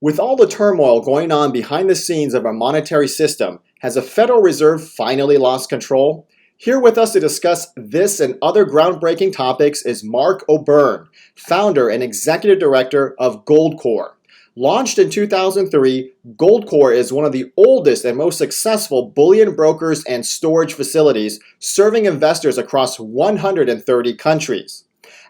With all the turmoil going on behind the scenes of our monetary system, has the Federal Reserve finally lost control? Here with us to discuss this and other groundbreaking topics is Mark O'Byrne, founder and executive director of Goldcore. Launched in 2003, Goldcore is one of the oldest and most successful bullion brokers and storage facilities, serving investors across 130 countries.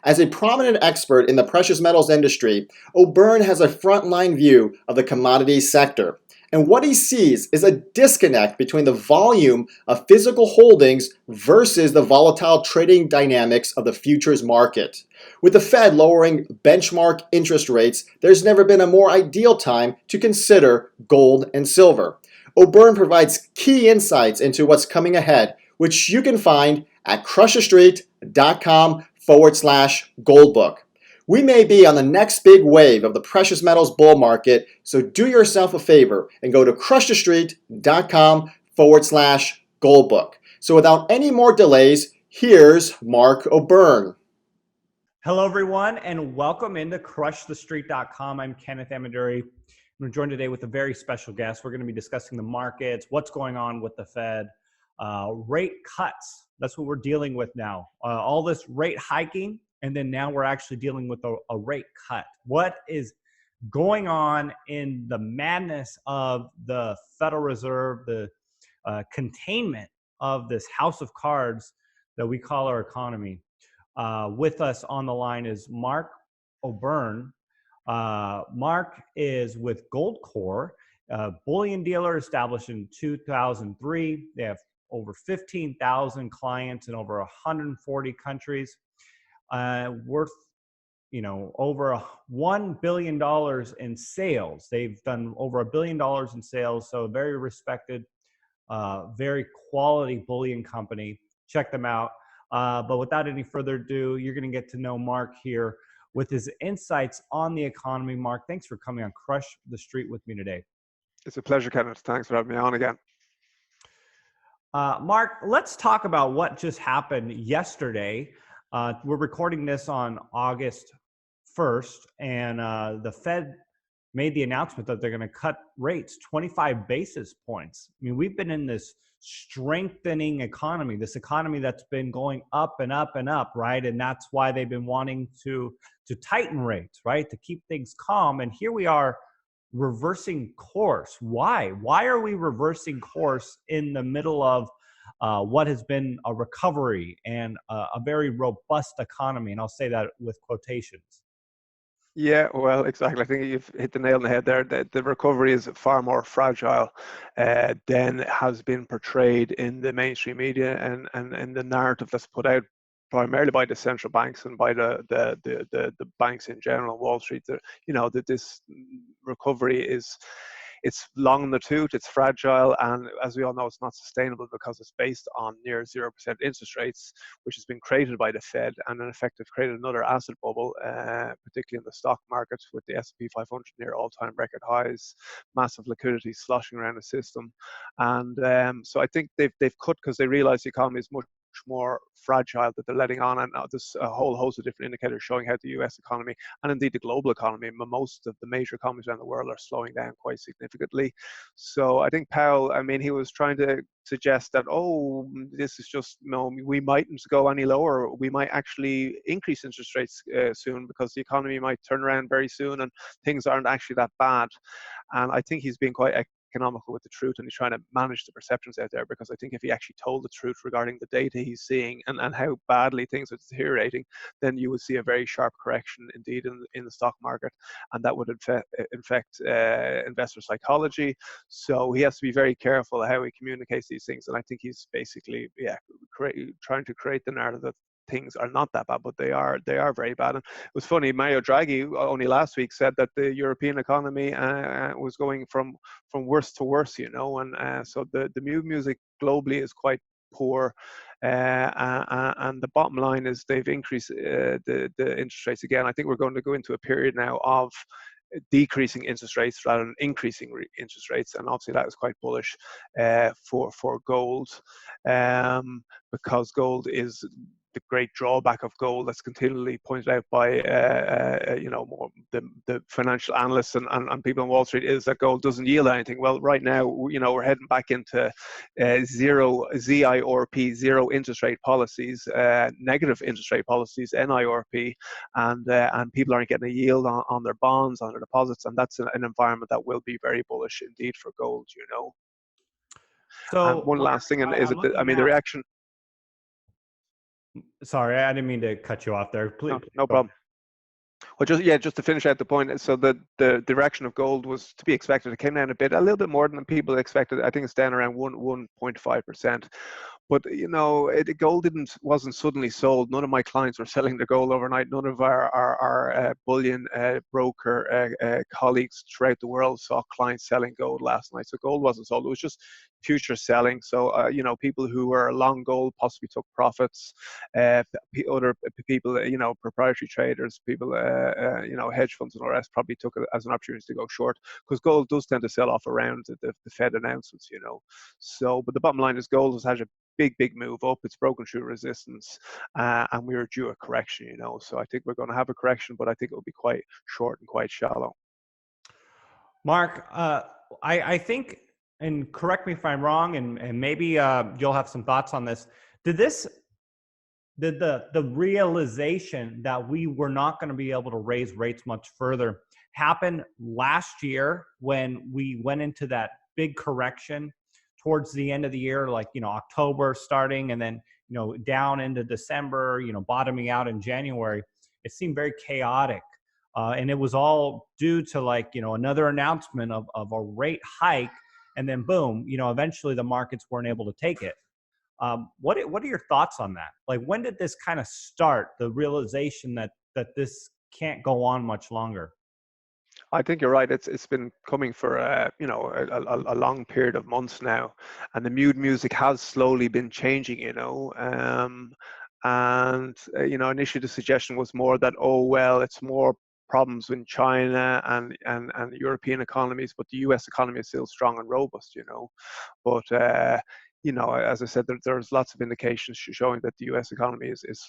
As a prominent expert in the precious metals industry, O'Byrne has a frontline view of the commodities sector. And what he sees is a disconnect between the volume of physical holdings versus the volatile trading dynamics of the futures market. With the Fed lowering benchmark interest rates, there's never been a more ideal time to consider gold and silver. O'Byrne provides key insights into what's coming ahead, which you can find at crushthestreet.com/goldbook. We may be on the next big wave of the precious metals bull market, so do yourself a favor and go to crushthestreet.com/goldbook. So without any more delays, here's Mark O'Byrne. Hello, everyone, and welcome into crushthestreet.com. I'm Kenneth Amaduri. I'm joined today with a very special guest. We're going to be discussing the markets, what's going on with the Fed, rate cuts. That's what we're dealing with now. All this rate hiking, and then now we're actually dealing with a rate cut. What is going on in the madness of the Federal Reserve, the containment of this house of cards that we call our economy? With us on the line is Mark O'Byrne. Mark is with Goldcore, a bullion dealer established in 2003. They have over 15,000 clients in over 140 countries, worth over $1 billion in sales. They've done over $1 billion in sales, so a very respected, very quality bullion company. Check them out. But without any further ado, you're going to get to know Mark here with his insights on the economy. Mark, thanks for coming on Crush the Street with me today. It's a pleasure, Kenneth. Thanks for having me on again. Mark, let's talk about what just happened yesterday. We're recording this on August 1st, and the Fed made the announcement that they're going to cut rates 25 basis points. I mean, we've been in this strengthening economy, this economy that's been going up and up and up, right? And that's why they've been wanting to tighten rates, right? To keep things calm. And here we are reversing course. Why? Why are we reversing course in the middle of what has been a recovery and a very robust economy? And I'll say that with quotations. Yeah, well, exactly. I think you've hit the nail on the head there. The recovery is far more fragile than has been portrayed in the mainstream media and the narrative that's put out primarily by the central banks and by the banks in general, Wall Street. That this recovery it's long in the tooth, it's fragile, and as we all know, it's not sustainable because it's based on near 0% interest rates, which has been created by the Fed, and in effect have created another asset bubble, particularly in the stock market, with the S&P 500 near all-time record highs, massive liquidity sloshing around the system, and so I think they've cut because they realize the economy is much more fragile that they're letting on, and there's a whole host of different indicators showing how the US economy and indeed the global economy, most of the major economies around the world, are slowing down quite significantly. So I think Powell, he was trying to suggest that, this is just, we mightn't go any lower. We might actually increase interest rates soon because the economy might turn around very soon and things aren't actually that bad. And I think he's been quite economical with the truth, and he's trying to manage the perceptions out there, because I think if he actually told the truth regarding the data he's seeing and how badly things are deteriorating, then you would see a very sharp correction indeed in the stock market, and that would infect investor psychology. So he has to be very careful how he communicates these things, and I think he's basically trying to create the narrative that things are not that bad, but they are very bad. And it was funny, Mario Draghi only last week said that the European economy was going from worse to worse, and so the music globally is quite poor, and the bottom line is they've increased the interest rates again. I think we're going to go into a period now of decreasing interest rates rather than increasing interest rates, and obviously that is quite bullish for gold, because gold is the great drawback of gold that's continually pointed out by more the financial analysts and people on Wall Street is that gold doesn't yield anything. Well, right now, we're heading back into zero ZIRP, zero interest rate policies, negative interest rate policies, NIRP, and people aren't getting a yield on their bonds, on their deposits, and that's an environment that will be very bullish indeed for gold. And So, one Mark, last thing, and is I'm it? I looking mean, the now. reaction. Sorry, I didn't mean to cut you off there. Please, No, please no go ahead. problem. Well, just to finish out the point, so the direction of gold was to be expected. It came down a little bit more than people expected. I think it's down around 1.5%. But gold wasn't suddenly sold. None of my clients were selling their gold overnight. None of our bullion broker colleagues throughout the world saw clients selling gold last night. So gold wasn't sold. It was just future selling. So people who were long gold possibly took profits. Other people, proprietary traders, people, hedge funds and all the rest probably took it as an opportunity to go short, because gold does tend to sell off around the Fed announcements. So, but the bottom line is gold has had a big move up. It's broken through resistance, and we are due a correction. So I think we're going to have a correction, but I think it will be quite short and quite shallow. Mark, I think, and correct me if I'm wrong, and maybe you'll have some thoughts on this. Did the realization that we were not going to be able to raise rates much further happen last year when we went into that big correction towards the end of the year, like, October starting, and then, down into December, bottoming out in January? It seemed very chaotic. And it was all due to another announcement of a rate hike. And then boom, eventually the markets weren't able to take it. What are your thoughts on that? Like, when did this kind of start, the realization that this can't go on much longer? I think you're right. It's been coming for a long period of months now, and the mood music has slowly been changing. Initially the suggestion was more that, oh well, it's more problems in China and European economies, but the U.S. economy is still strong and robust. But as I said, there's lots of indications showing that the U.S. economy is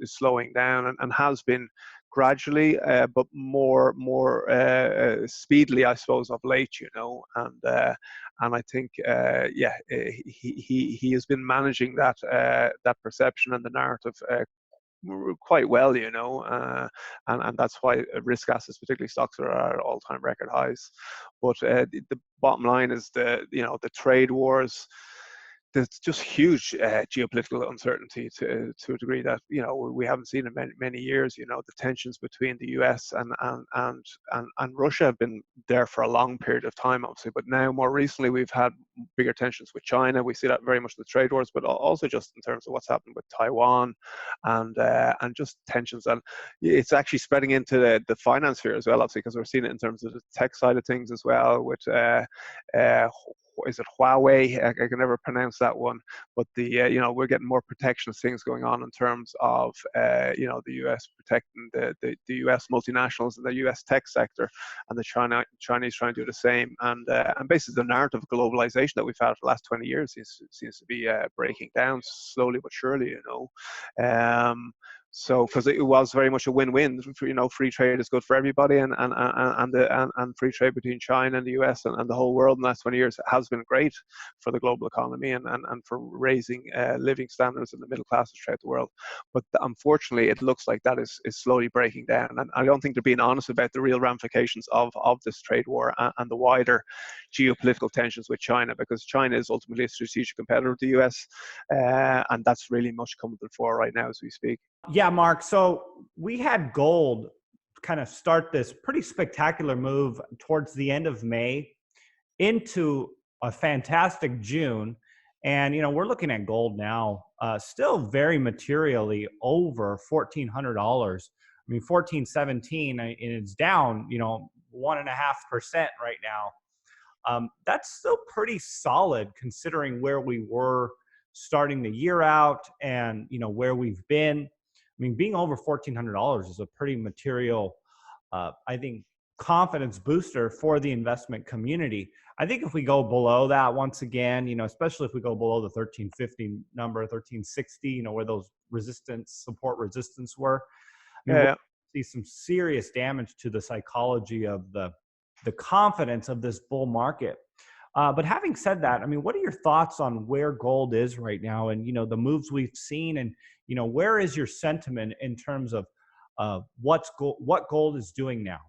slowing down and has been gradually, but more speedily, I suppose, of late. And I think, he has been managing that perception and the narrative quite well, and that's why risk assets, particularly stocks, are at all-time record highs. But the bottom line is the trade wars. There's just huge geopolitical uncertainty to a degree that we haven't seen in many years. The tensions between the U.S. and Russia have been there for a long period of time, obviously, but now more recently we've had bigger tensions with China. We see that very much in the trade wars, but also just in terms of what's happened with Taiwan and just tensions. And it's actually spreading into the finance sphere as well, obviously, because we're seeing it in terms of the tech side of things as well with is it Huawei? I can never pronounce that one, but we're getting more protectionist things going on in terms of the US protecting the US multinationals and the US tech sector, and the Chinese trying to do the same, and basically the narrative of globalization that we've had for the last 20 years seems to be breaking down slowly but surely. So, because it was very much a win-win, free trade is good for everybody, and free trade between China and the US and the whole world in the last 20 years has been great for the global economy and for raising living standards in the middle classes throughout the world. But unfortunately, it looks like that is slowly breaking down, and I don't think they're being honest about the real ramifications of this trade war and the wider geopolitical tensions with China, because China is ultimately a strategic competitor of the US, and that's really much coming to the fore right now as we speak. Yeah, Mark. So we had gold kind of start this pretty spectacular move towards the end of May into a fantastic June. And, we're looking at gold now, still very materially over $1,400. I mean, 1417, and it's down, 1.5% right now. That's still pretty solid considering where we were starting the year out and, where we've been. I mean, being over $1,400 is a pretty material, I think, confidence booster for the investment community. I think if we go below that once again, especially if we go below the 1350 number, 1360, where those support resistance were, I mean, we'll Yeah. see some serious damage to the psychology of the confidence of this bull market. But having said that, I mean, what are your thoughts on where gold is right now, and the moves we've seen, and where is your sentiment in terms of what gold is doing now?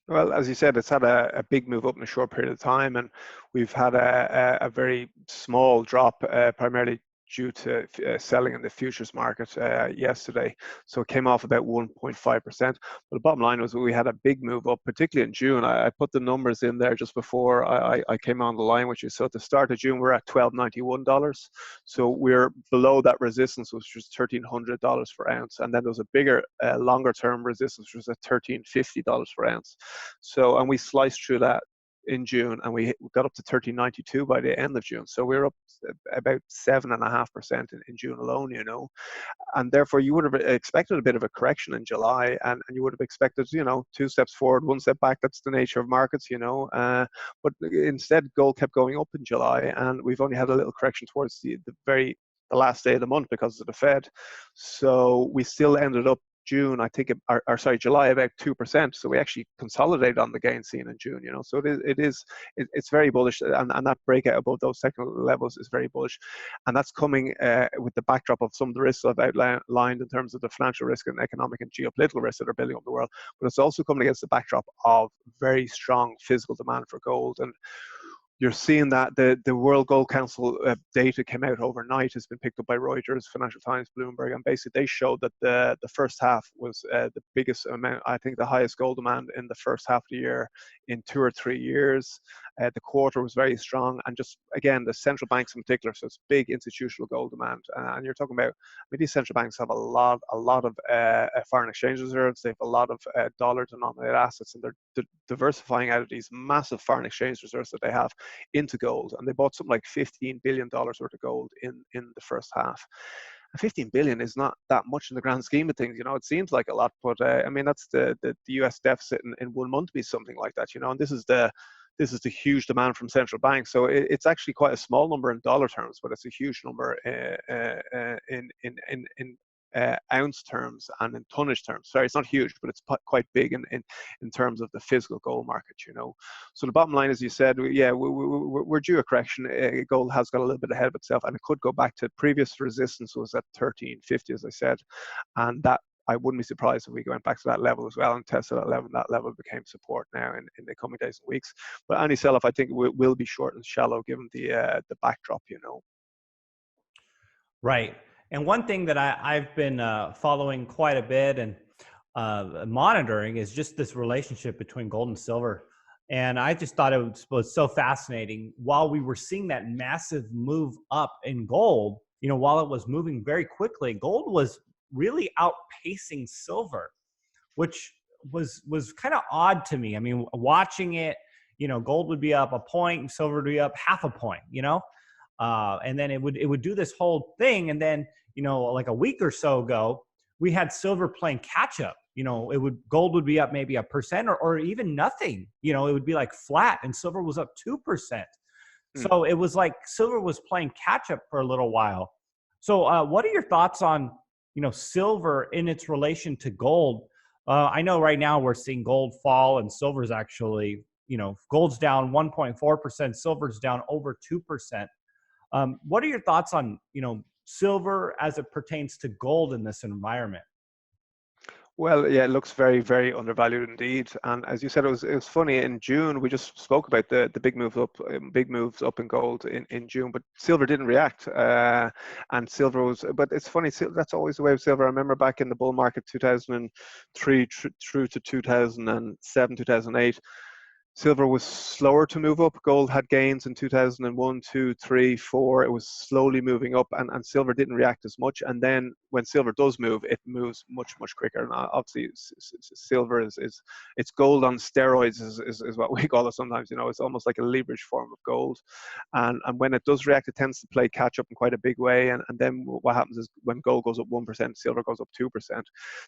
Well, as you said, it's had a big move up in a short period of time, and we've had a very small drop, primarily due to selling in the futures market yesterday. So it came off about 1.5%. But the bottom line was we had a big move up, particularly in June. I put the numbers in there just before I came on the line with you. So at the start of June, we're at $12.91. So we're below that resistance, which was $1,300 per ounce. And then there was a bigger, longer term resistance, which was at $1,350 per ounce. So, and we sliced through that in June, and we got up to 1392 by the end of June. So we were up about 7.5% in June alone, and therefore you would have expected a bit of a correction in July, and you would have expected, 2 steps forward, 1 step back. That's the nature of markets, but instead gold kept going up in July, and we've only had a little correction towards the last day of the month because of the Fed. So we still ended up June, I think, July, about 2%. So we actually consolidated on the gain seen in June, So it's very bullish, and that breakout above those technical levels is very bullish, and that's coming with the backdrop of some of the risks I've outlined in terms of the financial risk and economic and geopolitical risks that are building up in the world. But it's also coming against the backdrop of very strong physical demand for gold, and you're seeing that the World Gold Council data came out overnight, has been picked up by Reuters, Financial Times, Bloomberg, and basically they showed that the first half was the biggest amount, I think the highest gold demand in the first half of the year in 2 or 3 years. The quarter was very strong, and just again the central banks in particular, so it's big institutional gold demand, and you're talking about, these central banks have a lot of foreign exchange reserves. They have a lot of dollar-denominated assets, and they're diversifying out of these massive foreign exchange reserves that they have into gold, and they bought something like $15 billion worth of gold in the first half. And 15 billion is not that much in the grand scheme of things. It seems like a lot, but that's the US deficit in 1 month be something like that. And this is the huge demand from central banks. So it's actually quite a small number in dollar terms, but it's a huge number in ounce terms and in tonnage terms. Sorry, it's not huge, but it's quite big in terms of the physical gold market, So the bottom line, as you said, we're due a correction. Gold has got a little bit ahead of itself, and it could go back to previous resistance was at 1350, as I said, and that I wouldn't be surprised if we went back to that level as well and tested that level. And that level became support now in the coming days and weeks. But any sell-off, I think, will be short and shallow given the backdrop, Right. And one thing that I've been following quite a bit and monitoring is just this relationship between gold and silver. And I just thought it was so fascinating. While we were seeing that massive move up in gold, while it was moving very quickly, gold was really outpacing silver, which was kind of odd to me. I mean, watching it, gold would be up a point and silver would be up half a point, and then it would do this whole thing, and then like a week or so ago, we had silver playing catch up. Gold would be up maybe 1% or even nothing. It would be like flat, and silver was up 2%. So it was like silver was playing catch up for a little while. So what are your thoughts on silver in its relation to gold? I know right now we're seeing gold fall, and silver's actually gold's down 1.4%, silver's down over 2%. What are your thoughts on, silver as it pertains to gold in this environment? Well, yeah, it looks very, very undervalued indeed. And as you said, it was funny. In June, we just spoke about the big moves up in gold in June, but silver didn't react. And silver was, but it's funny. That's always the way with silver. I remember back in the bull market, 2003 through to 2007, 2008. Silver was slower to move up. Gold had gains in 2001, 2, 3, 4. It was slowly moving up, and silver didn't react as much. And then when silver does move, it moves much, much quicker. And obviously, silver is it's gold on steroids, is what we call it sometimes. You know, it's almost like a leverage form of gold. And when it does react, it tends to play catch up in quite a big way. And then what happens is when gold goes up 1%, silver goes up 2%,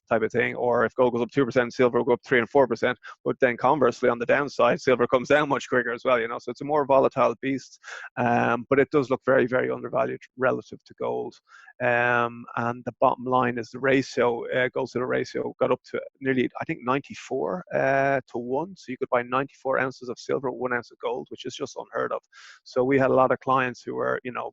type of thing. Or if gold goes up 2%, silver will go up 3 and 4%. But then conversely, on the downside, silver comes down much quicker as well, you know, so it's a more volatile beast, but it does look very, very undervalued relative to gold. And the bottom line is the ratio, gold silver ratio, got up to nearly, I think, 94 to 1. So you could buy 94 ounces of silver, 1 ounce of gold, which is just unheard of. So we had a lot of clients who were, you know,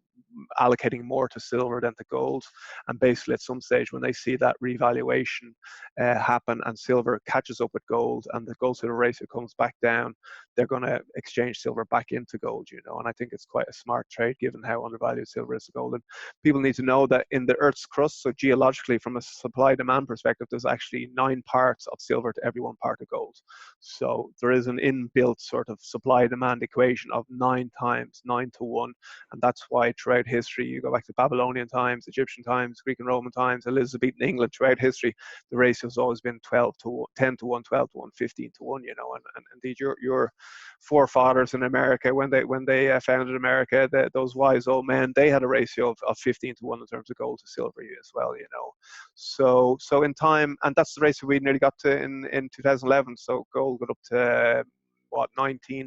allocating more to silver than to gold. And basically, at some stage, when they see that revaluation happen and silver catches up with gold and the gold silver ratio comes back down, they're going to exchange silver back into gold, you know. And I think it's quite a smart trade given how undervalued silver is to gold. And people need to know that in the Earth's crust, so geologically, from a supply demand perspective, there's actually 9 parts of silver to every 1 part of gold. So there is an inbuilt sort of supply demand equation of 9 times, 9 to 1. And that's why throughout history, you go back to Babylonian times, Egyptian times, Greek and Roman times, Elizabethan England, throughout history, the ratio has always been 12 to 1, 10 to 1, 12 to 1, 15 to 1, you know. And indeed, your forefathers in America, when they founded America, those wise old men, they had a ratio of 15 to 1 in terms of gold to silver as well, you know. So in time, and that's the ratio we nearly got to in 2011. So gold got up to what, $1,900,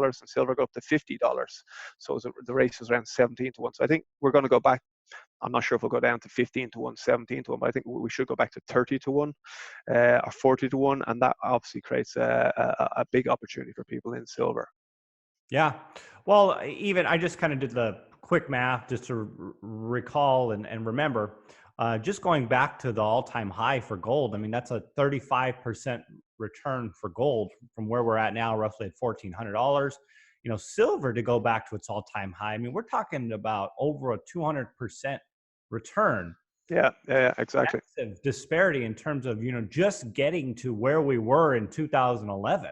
and silver got up to $50. So the ratio is around 17 to 1. So I think we're going to go back. I'm not sure if we'll go down to 15 to 1, 17 to 1, but I think we should go back to 30 to 1 or 40 to 1. And that obviously creates a big opportunity for people in silver. Yeah. Well, even I just kind of did the quick math just to recall and remember, just going back to the all-time high for gold. I mean, that's a 35% return for gold from where we're at now, roughly at $1,400. You know, silver to go back to its all-time high. I mean, we're talking about over a 200% return. Yeah, exactly. Massive disparity in terms of, you know, just getting to where we were in 2011.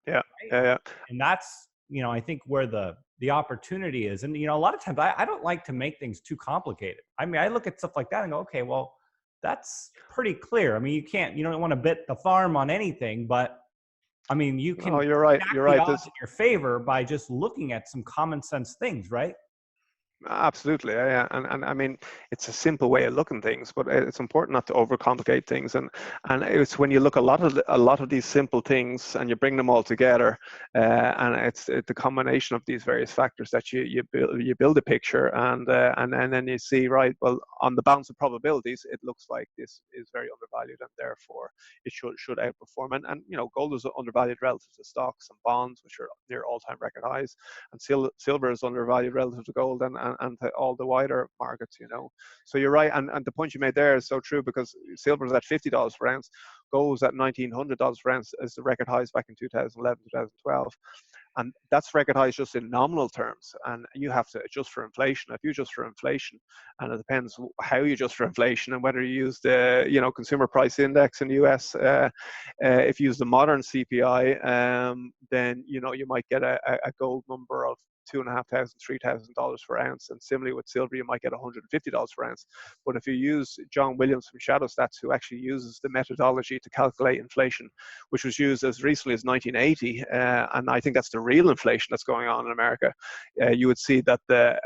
Yeah, Right? yeah. And that's, you know, I think where the opportunity is. And, you know, a lot of times I don't like to make things too complicated. I mean, I look at stuff like that and go, okay, well, that's pretty clear. I mean, you don't want to bet the farm on anything, but I mean, you can. Oh, you're right. You're right. Odds in your favor by just looking at some common sense things, right? Absolutely, yeah. And I mean, it's a simple way of looking things, but it's important not to overcomplicate things. And it's when you look a lot of these simple things and you bring them all together, and it's the combination of these various factors that you build a picture, and then you see, right, well, on the balance of probabilities, it looks like this is very undervalued, and therefore it should outperform. And you know, gold is undervalued relative to stocks and bonds, which are near all-time record highs, and silver is undervalued relative to gold and to all the wider markets, you know. So you're right, and the point you made there is so true, because silver is at $50 per ounce, gold was at $1,900 per ounce as the record highs back in 2011, 2012. And that's record highs just in nominal terms, and you have to adjust for inflation. If you adjust for inflation, and it depends how you adjust for inflation and whether you use the, you know, consumer price index in the US. If you use the modern CPI, then, you know, you might get a gold number of $2,500, $3,000 per ounce, and similarly with silver, you might get $150 per ounce. But if you use John Williams from Shadow Stats, who actually uses the methodology to calculate inflation, which was used as recently as 1980, and I think that's the real inflation that's going on in America, you would see that the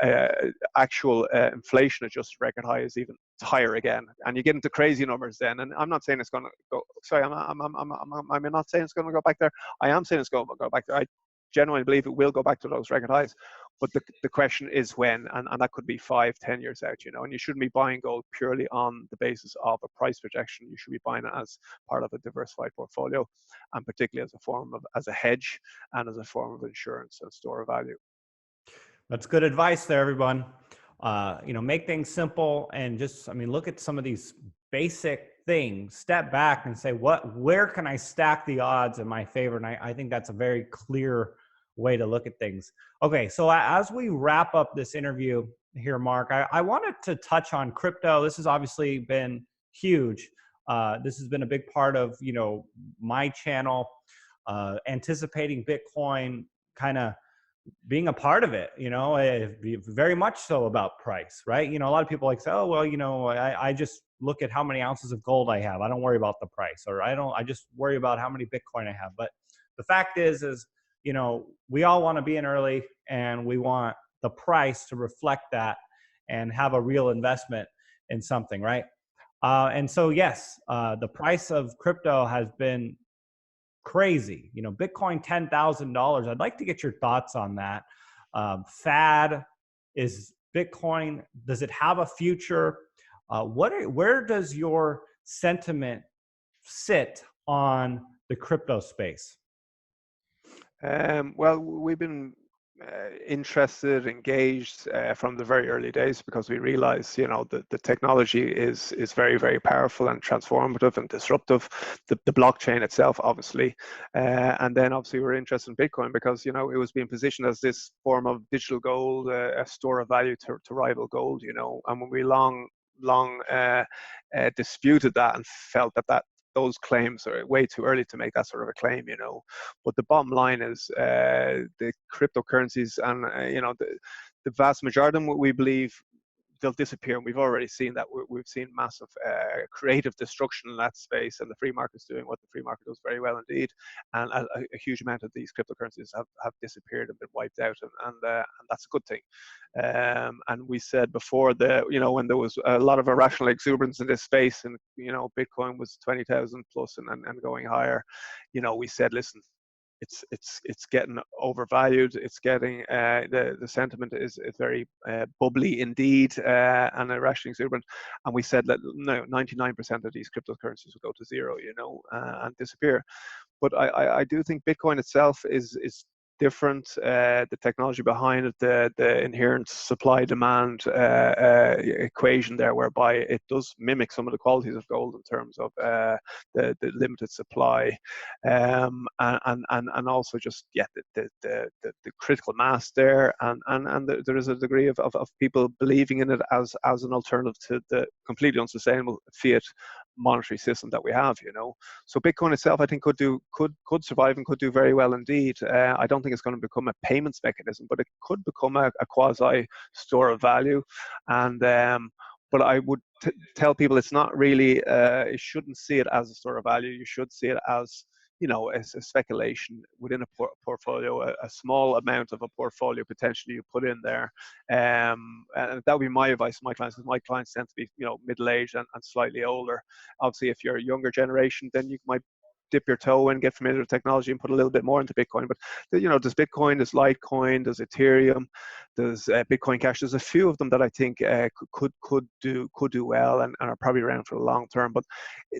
actual inflation adjusted record high is even higher again, and you get into crazy numbers then. And I'm not saying it's going to go. Sorry, I'm not saying it's going to go back there. I am saying it's going to go back there. I genuinely believe it will go back to those record highs, but the question is when, and that could be 5-10 years out, you know. And you shouldn't be buying gold purely on the basis of a price projection. You should be buying it as part of a diversified portfolio, and particularly as a hedge and as a form of insurance and store of value. That's good advice there, everyone. You know, make things simple and just, I mean, look at some of these basic things, step back and say, where can I stack the odds in my favor? And I think that's a very clear way to look at things. Okay, so as we wrap up this interview here, Mark, I wanted to touch on crypto. This has obviously been huge. This has been a big part of, you know, my channel. anticipating Bitcoin kind of being a part of it, very much so about price, right? A lot of people like say, oh, well, I just look at how many ounces of gold I have. I don't worry about the price, or I just worry about how many Bitcoin I have. But the fact is, we all want to be in early, and we want the price to reflect that and have a real investment in something, right? And so, yes, the price of crypto has been crazy. Bitcoin $10,000. I'd like to get your thoughts on that. Fad is Bitcoin. Does it have a future? Where does your sentiment sit on the crypto space? Well, we've been interested, engaged from the very early days because we realize, that the technology is very, very powerful and transformative and disruptive. The blockchain itself, obviously, and then obviously we're interested in Bitcoin because it was being positioned as this form of digital gold, a store of value to rival gold. And when we long disputed that and felt that those claims are way too early to make that sort of a claim, But the bottom line is the cryptocurrencies and, the vast majority of them, we believe they'll disappear. And we've already seen that. We've seen massive creative destruction in that space, and the free market's doing what the free market does very well indeed. And a huge amount of these cryptocurrencies have disappeared and been wiped out, and that's a good thing. And we said before when there was a lot of irrational exuberance in this space, and Bitcoin was 20,000 plus and going higher, we said, listen, it's getting overvalued. It's getting the sentiment is very bubbly indeed and irrationally exuberant. And we said that no, 99% of these cryptocurrencies will go to zero, and disappear. But I do think Bitcoin itself is different. The technology behind it, the inherent supply-demand equation there, whereby it does mimic some of the qualities of gold in terms of the limited supply, and also just the critical mass there, and there is a degree of people believing in it as an alternative to the completely unsustainable fiat monetary system that we have. So Bitcoin itself, I think, could survive and could do very well indeed. I don't think it's going to become a payments mechanism, but it could become a quasi store of value. And but I would tell people it's not really. You shouldn't see it as a store of value. You should see it as as a speculation within a portfolio, a small amount of a portfolio potentially you put in there. And that would be my advice to my clients, because my clients tend to be, middle-aged and slightly older. Obviously, if you're a younger generation, then you might dip your toe in, get familiar with technology, and put a little bit more into Bitcoin. But there's Bitcoin, there's Litecoin, there's Ethereum, there's Bitcoin Cash. There's a few of them that I think could do well and are probably around for the long term. But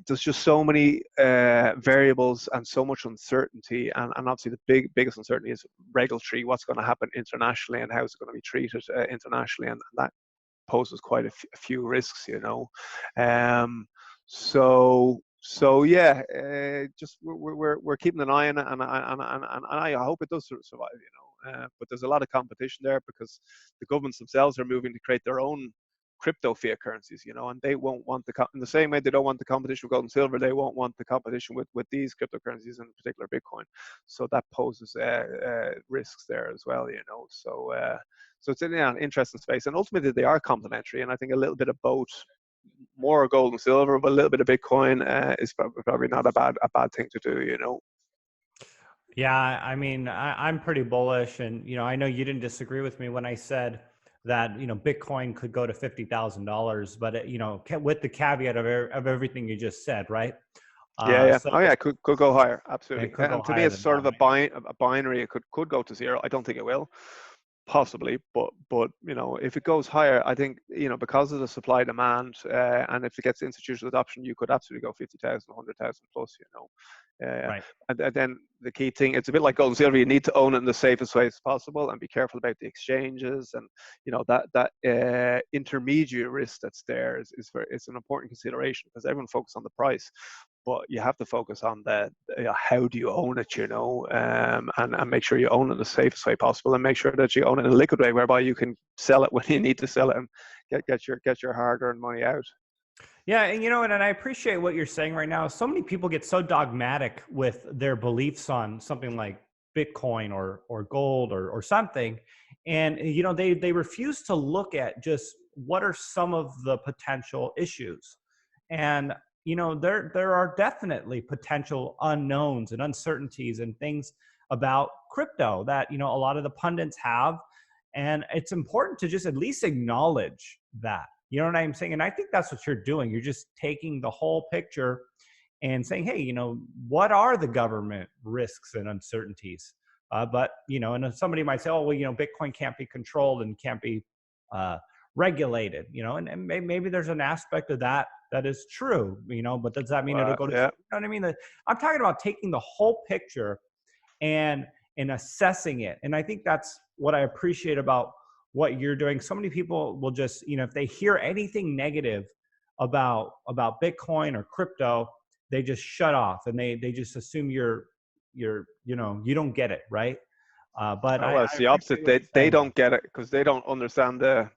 there's just so many variables and so much uncertainty, and obviously the biggest uncertainty is regulatory. What's going to happen internationally, and how is it going to be treated internationally, and that poses quite a few risks. So yeah, just we're keeping an eye on it, and I hope it does survive. But there's a lot of competition there because the governments themselves are moving to create their own crypto fiat currencies, and they won't want in the same way they don't want the competition with gold and silver, they won't want the competition with these cryptocurrencies, in particular Bitcoin. So that poses risks there as well, So it's an interesting space, and ultimately they are complementary, and I think a little bit of both. More gold and silver, but a little bit of Bitcoin is probably not a bad thing to do. Yeah, I mean, I'm pretty bullish, and I know you didn't disagree with me when I said that Bitcoin could go to $50,000, but with the caveat of everything you just said, right? Yeah. So Oh yeah, could go higher, absolutely. it could go And to me, higher it's than sort that, of a binary. It could go to zero. I don't think it will. Possibly, but if it goes higher, I think because of the supply demand, and if it gets institutional adoption, you could absolutely go 50,000, 100,000 plus. right? And then the key thing, it's a bit like gold and silver. You need to own it in the safest way as possible, and be careful about the exchanges, and that intermediate risk that's there is it's an important consideration, because everyone focuses on the price, but you have to focus on how do you own it, and make sure you own it in the safest way possible, and make sure that you own it in a liquid way, whereby you can sell it when you need to sell it and get your hard-earned money out. Yeah, and and I appreciate what you're saying right now. So many people get so dogmatic with their beliefs on something like Bitcoin or gold or something, and they refuse to look at just what are some of the potential issues. And there are definitely potential unknowns and uncertainties and things about crypto that a lot of the pundits have, and it's important to just at least acknowledge that. You know what I'm saying? And I think that's what you're doing. You're just taking the whole picture and saying, hey, what are the government risks and uncertainties? But, and somebody might say, oh, well, Bitcoin can't be controlled and can't be uh, regulated, and maybe there's an aspect of that that is true, but does that mean it'll go to, Yeah. what I mean? I'm talking about taking the whole picture and assessing it. And I think that's what I appreciate about what you're doing. So many people will just, if they hear anything negative about Bitcoin or crypto, they just shut off and they just assume you don't get it, right? But Oh, I well, it's the appreciate opposite. what you're They saying. don't get it because they don't understand the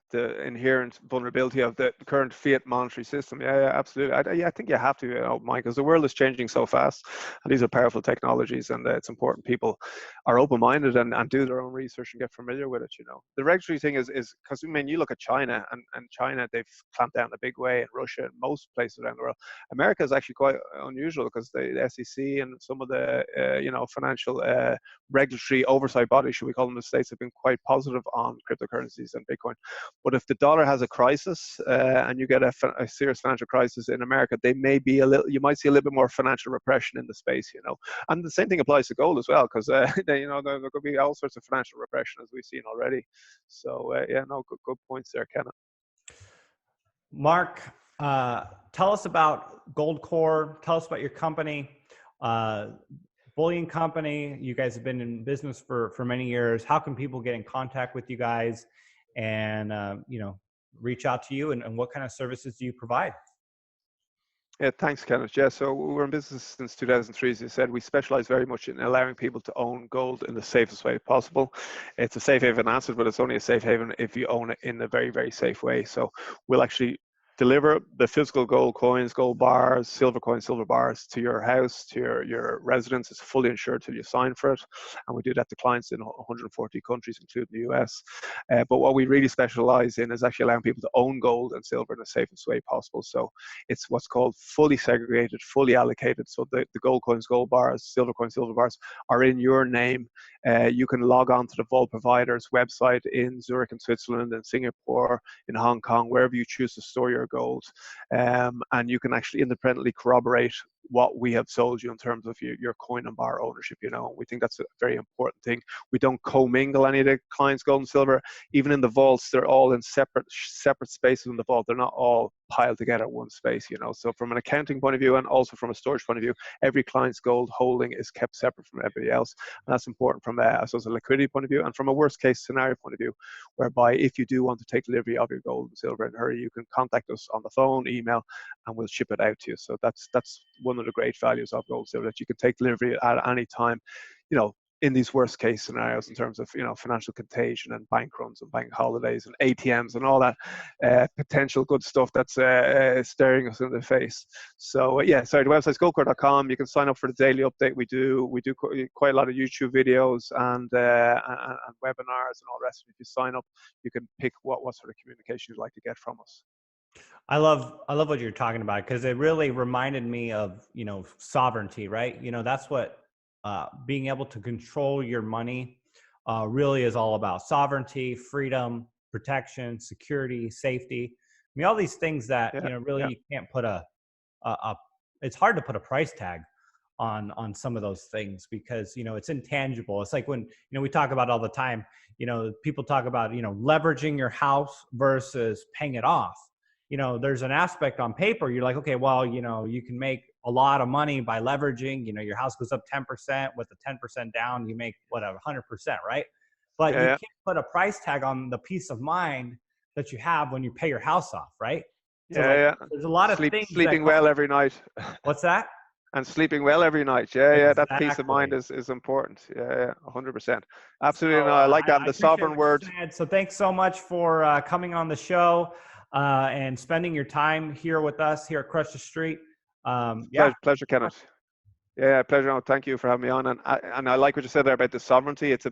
inherent vulnerability of the current fiat monetary system. Yeah, yeah, absolutely. I think you have to, Mike, because the world is changing so fast, and these are powerful technologies, and it's important people are open-minded and do their own research and get familiar with it. The regulatory thing is because you look at China, and China, they've clamped down in a big way, and Russia and most places around the world. America is actually quite unusual because the SEC and some of the financial regulatory oversight bodies, should we call them, the states, have been quite positive on cryptocurrencies and Bitcoin. But if the dollar has a crisis and you get a serious financial crisis in America, you might see a little bit more financial repression in the space, And the same thing applies to gold as well, because there could be all sorts of financial repression as we've seen already. So good points there, Kenneth. Mark, tell us about Goldcore. Tell us about your company. Bullion company. You guys have been in business for many years. How can people get in contact with you guys and reach out to you, and what kind of services do you provide? Yeah, thanks, Kenneth. Yeah, so we're in business since 2003. As you said, we specialize very much in allowing people to own gold in the safest way possible. It's a safe haven asset, but it's only a safe haven if you own it in a very, very safe way. So we'll actually deliver the physical gold coins, gold bars, silver coins, silver bars to your house, to your residence. It's fully insured till you sign for it. And we do that to clients in 140 countries, including the US. But what we really specialize in is actually allowing people to own gold and silver in the safest way possible. So it's what's called fully segregated, fully allocated. So the gold coins, gold bars, silver coins, silver bars are in your name. You can log on to the vault provider's website in Zurich, in Switzerland, in Singapore, in Hong Kong, wherever you choose to store your gold. And you can actually independently corroborate what we have sold you in terms of your coin and bar ownership. We think that's a very important thing. We don't commingle any of the clients' gold and silver. Even in the vaults, they're all in separate spaces in the vault. They're not all piled together in one space. So from an accounting point of view and also from a storage point of view, every client's gold holding is kept separate from everybody else, and that's important from a liquidity point of view and from a worst case scenario point of view, whereby if you do want to take delivery of your gold and silver in a hurry, you can contact us on the phone, email, and we'll ship it out to you. So that's one of the great values of gold and silver, that you can take delivery at any time, in these worst case scenarios in terms of financial contagion and bank runs and bank holidays and ATMs and all that potential good stuff that's staring us in the face. So the website's goldcore.com. You can sign up for the daily update. We do quite a lot of YouTube videos and webinars and all the rest. If you sign up, you can pick what sort of communication you'd like to get from us. I love what you're talking about, because it really reminded me of sovereignty, right? That's what being able to control your money really is all about: sovereignty, freedom, protection, security, safety. I mean, all these things that really you can't put a it's hard to put a price tag on some of those things, because it's intangible. It's like when we talk about all the time, people talk about leveraging your house versus paying it off. There's an aspect on paper, you're like, okay, well, you can make a lot of money by leveraging. Your house goes up 10% with a 10% down, you make whatever 100%, right? But you can't put a price tag on the peace of mind that you have when you pay your house off, right? So there's a lot of things sleeping well every night. What's that? And sleeping well every night. Exactly. That peace of mind is important. 100%. Absolutely. So, No, I like that. I The appreciate sovereign what you word. said. So thanks so much for coming on the show. and spending your time here with us here at Crush the Street. Yeah. Pleasure, Kenneth. Yeah, pleasure. No, thank you for having me on. And I like what you said there about the sovereignty. It's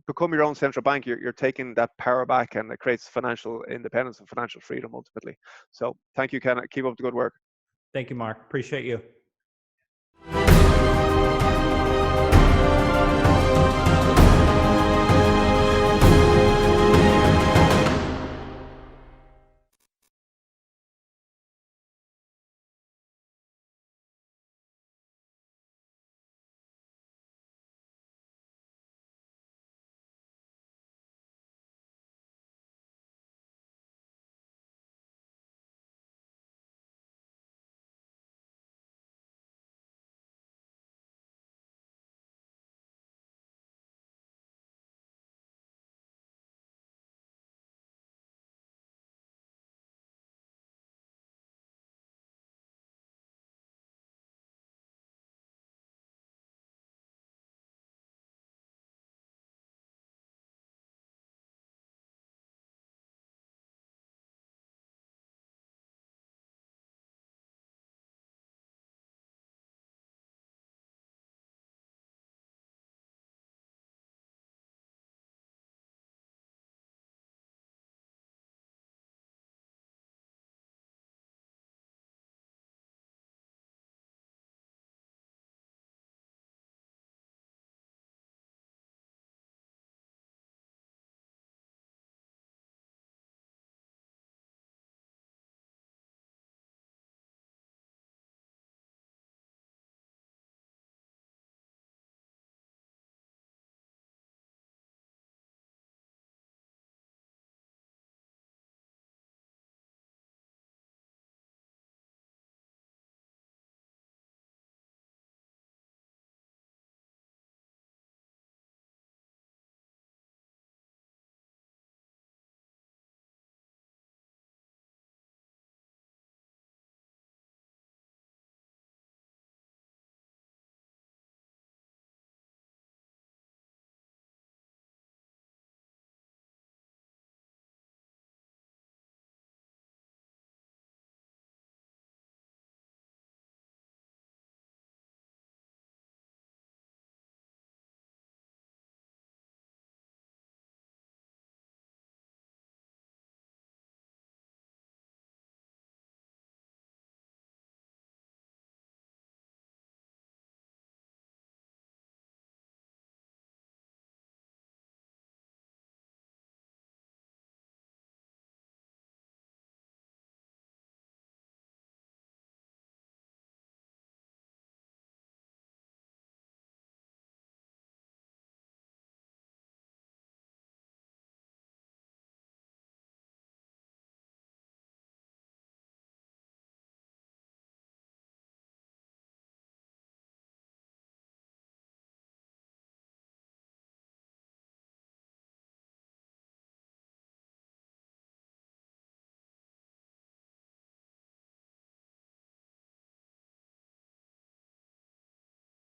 become your own central bank. You're taking that power back, and it creates financial independence and financial freedom ultimately. So thank you, Kenneth. Keep up the good work. Thank you, Mark. Appreciate you.